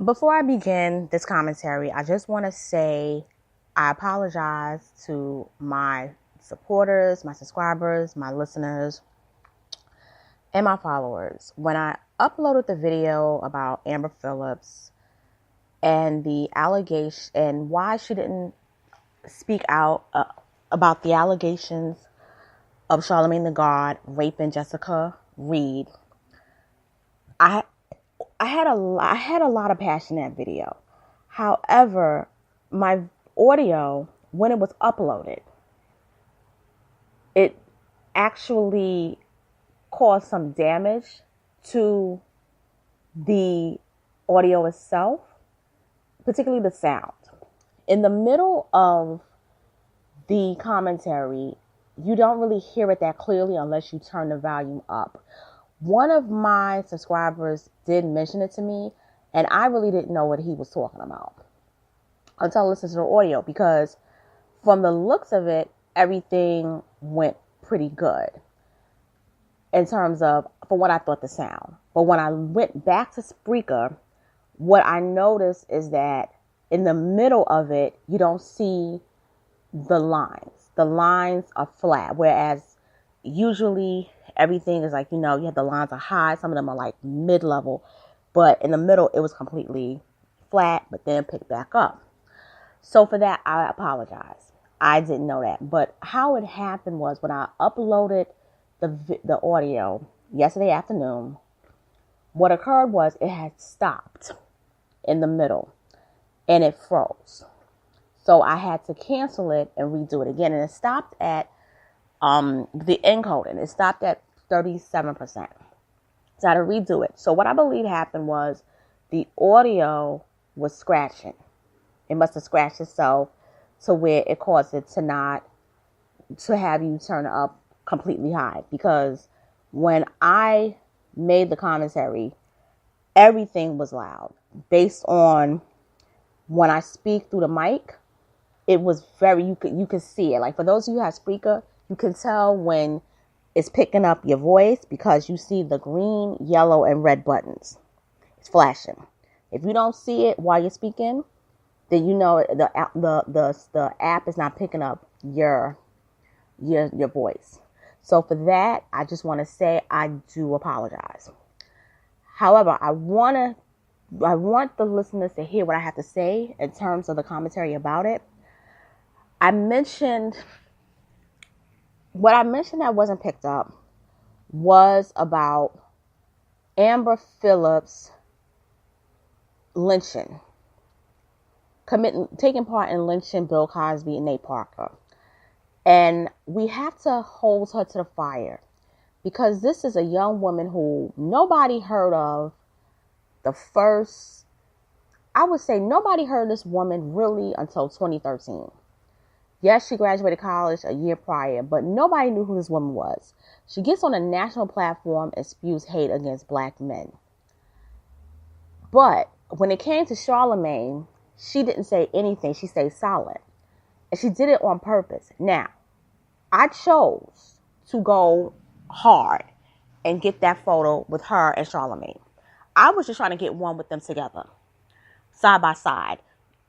Before I begin this commentary, I just want to say I apologize to my supporters, my subscribers, my listeners, and my followers. When I uploaded the video about Amber Phillips and the allegation and why she didn't speak out about the allegations of Charlamagne the God raping Jessica Reed, I had a lot of passion in that video. However, my audio, when it was uploaded, it actually caused some damage to the audio itself, particularly the sound. In the middle of the commentary, you don't really hear it that clearly unless you turn the volume up. One of my subscribers did mention it to me, and I really didn't know what he was talking about until I listened to the audio, because from the looks of it, everything went pretty good in terms of, for what I thought the sound. But when I went back to Spreaker, what I noticed is that in the middle of it, you don't see the lines. The lines are flat, whereas usually everything is like, you have the lines are high. Some of them are like mid-level, but in the middle, it was completely flat, but then picked back up. So for that, I apologize. I didn't know that. But how it happened was when I uploaded the audio yesterday afternoon, what occurred was it had stopped in the middle and it froze. So I had to cancel it and redo it again. And it stopped at the encoding. It stopped at 37%. So I had to redo it. So what I believe happened was the audio was scratching. It must have scratched itself to where it caused it to have you turn it up completely high. Because when I made the commentary, everything was loud. Based on when I speak through the mic, it was you could see it. Like, for those of you who have Spreaker, you can tell when it's picking up your voice because you see the green, yellow, and red buttons. It's flashing. If you don't see it while you're speaking, then you know the app is not picking up your voice. So for that, I just want to say I do apologize. However, I want the listeners to hear what I have to say in terms of the commentary about it. What I mentioned that wasn't picked up was about Amber Phillips lynching, taking part in lynching Bill Cosby and Nate Parker. And we have to hold her to the fire, because this is a young woman who nobody heard of. I would say nobody heard of this woman really until 2013. Yes, she graduated college a year prior, but nobody knew who this woman was. She gets on a national platform and spews hate against black men. But when it came to Charlamange, she didn't say anything. She stayed silent. And she did it on purpose. Now, I chose to go hard and get that photo with her and Charlamagne. I was just trying to get one with them together, side by side.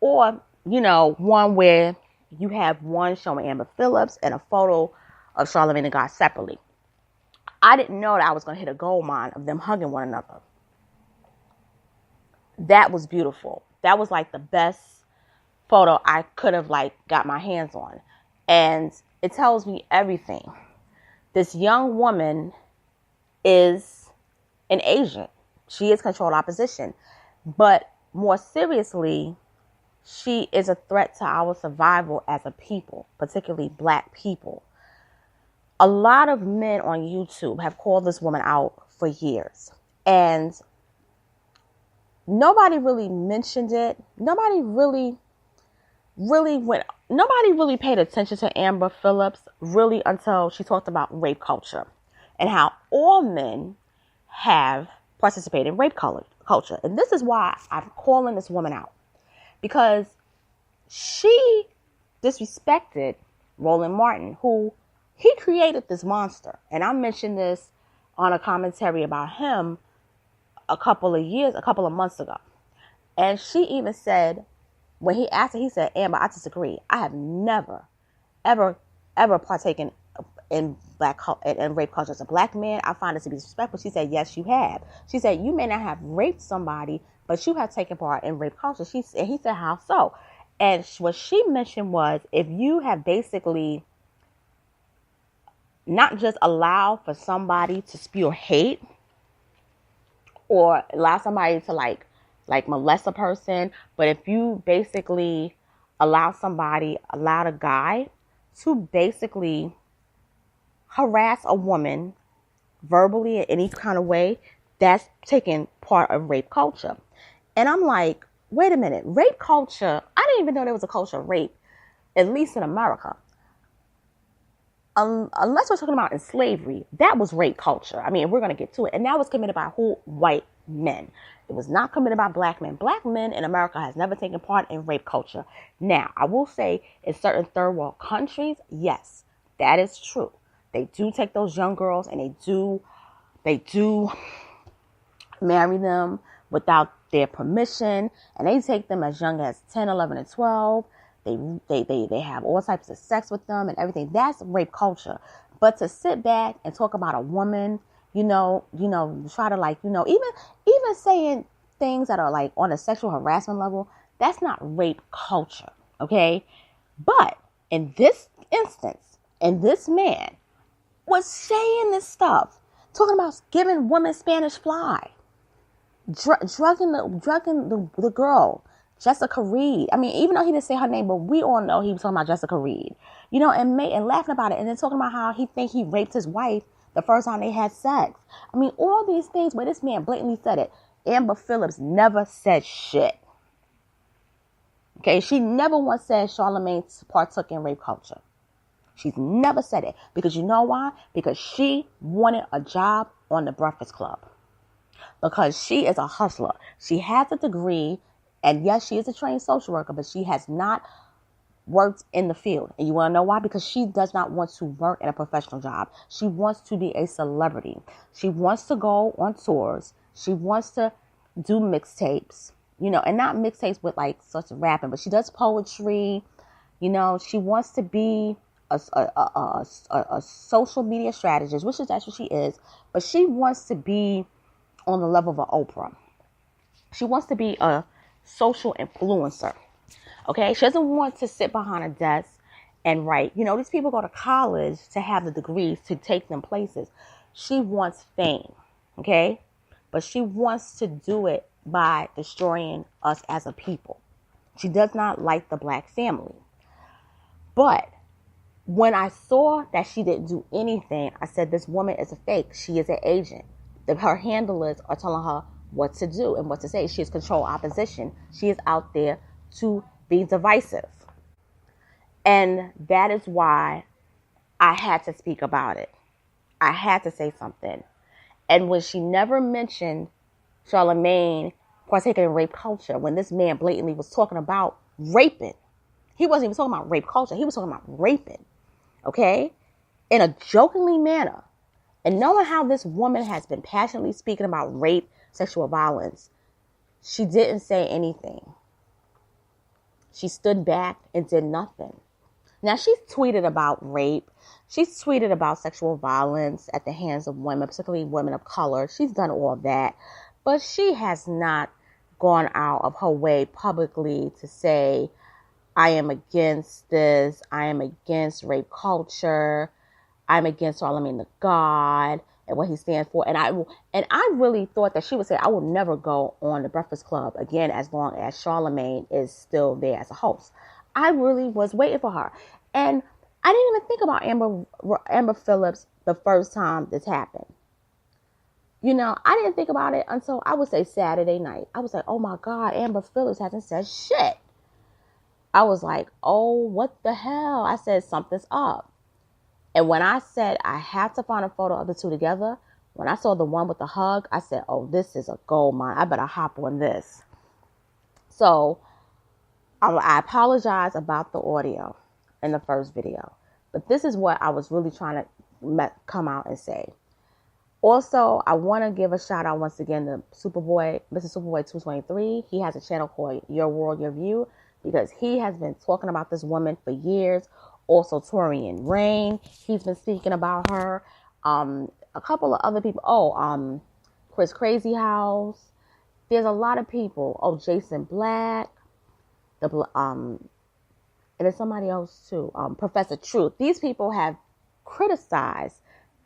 Or, one where you have one showing Amber Phillips and a photo of Charlamagne the God separately. I didn't know that I was going to hit a gold mine of them hugging one another. That was beautiful. That was like the best photo I could have got my hands on. And it tells me everything. This young woman is an agent. She is controlled opposition. But more seriously, she is a threat to our survival as a people, particularly black people. A lot of men on YouTube have called this woman out for years. And nobody really mentioned it. Nobody really paid attention to Amber Phillips really until she talked about rape culture and how all men have participated in rape culture. And this is why I'm calling this woman out, because she disrespected Roland Martin, who he created this monster. And I mentioned this on a commentary about him a couple of months ago. And she even said, when he asked her, he said, Amber, I disagree. I have never, ever, ever partaken in rape culture. As a black man, I find it to be disrespectful. She said, yes, you have. She said, you may not have raped somebody, but you have taken part in rape culture. He said, how so? And what she mentioned was, if you have basically not just allowed for somebody to spew hate or allow somebody to like molest a person, but if you basically allow a guy to basically harass a woman verbally in any kind of way, that's taking part of rape culture. And I'm like, wait a minute, rape culture, I didn't even know there was a culture of rape, at least in America. Unless we're talking about in slavery, that was rape culture. I mean, we're going to get to it. And that was committed by who? White men. It was not committed by black men. Black men in America has never taken part in rape culture. Now, I will say in certain third world countries, yes, that is true. They do take those young girls and they do marry them without their permission. And they take them as young as 10, 11, and 12. They have all types of sex with them and everything. That's rape culture. But to sit back and talk about a woman, try to like, even saying things that are like on a sexual harassment level, that's not rape culture. Okay. But in this instance, and this man was saying this stuff, talking about giving women Spanish fly, drugging the girl, Jessica Reed. I mean, even though he didn't say her name, but we all know he was talking about Jessica Reed, and laughing about it, and then talking about how he raped his wife the first time they had sex. I mean, all these things where this man blatantly said it. Amber Phillips never said shit. Okay, she never once said Charlamange partook in rape culture. She's never said it. Because you know why? Because she wanted a job on the Breakfast Club. Because she is a hustler. She has a degree. And yes, she is a trained social worker, but she has not worked in the field. And you want to know why? Because she does not want to work in a professional job. She wants to be a celebrity. She wants to go on tours. She wants to do mixtapes, and not mixtapes with like such rapping, but she does poetry. She wants to be a social media strategist, which is actually she is, but she wants to be on the level of an Oprah. She wants to be a social influencer. Okay, she doesn't want to sit behind a desk and write. These people go to college to have the degrees to take them places. She wants fame. Okay, but she wants to do it by destroying us as a people. She does not like the black family. But when I saw that she didn't do anything, I said, this woman is a fake. She is an agent. Her handlers are telling her what to do and what to say. She is control opposition. She is out there to be divisive. And that is why I had to speak about it. I had to say something. And when she never mentioned Charlamagne partaking in rape culture, when this man blatantly was talking about raping, he wasn't even talking about rape culture. He was talking about raping. Okay? In a jokingly manner. And knowing how this woman has been passionately speaking about rape, sexual violence, she didn't say anything. She stood back and did nothing. Now, she's tweeted about rape. She's tweeted about sexual violence at the hands of women, particularly women of color. She's done all that. But she has not gone out of her way publicly to say, I am against this. I am against rape culture. I'm against Charlamagne the God and what he stands for. And I really thought that she would say, I will never go on the Breakfast Club again as long as Charlamagne is still there as a host. I really was waiting for her. And I didn't even think about Amber Phillips the first time this happened. I didn't think about it until I would say Saturday night. I was like, oh my God, Amber Phillips hasn't said shit. I was like, oh, what the hell? I said, something's up. And when I said I have to find a photo of the two together, when I saw the one with the hug, I said, oh, this is a gold mine. I better hop on this. So I apologize about the audio in the first video. But this is what I was really trying to come out and say. Also, I want to give a shout out once again to Superboy, Mr. Superboy 223. He has a channel called Your World, Your View, because he has been talking about this woman for years. Also, Torian Rain, he's been speaking about her. A couple of other people. Chris Crazy House. There's a lot of people. Oh, Jason Black. And there's somebody else too. Professor Truth. These people have criticized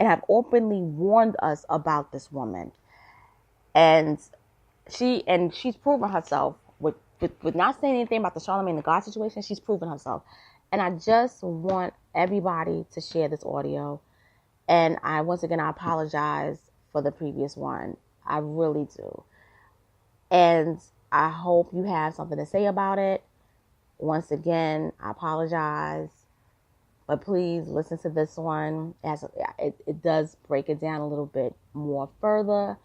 and have openly warned us about this woman. And she's proven herself with not saying anything about the Charlamagne the God situation. She's proven herself. And I just want everybody to share this audio. And once again, I apologize for the previous one. I really do. And I hope you have something to say about it. Once again, I apologize. But please listen to this one. It does break it down a little bit more further.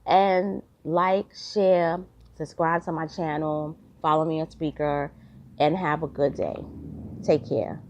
And like, share, subscribe to my channel, follow me on Spreaker, and have a good day. Take care.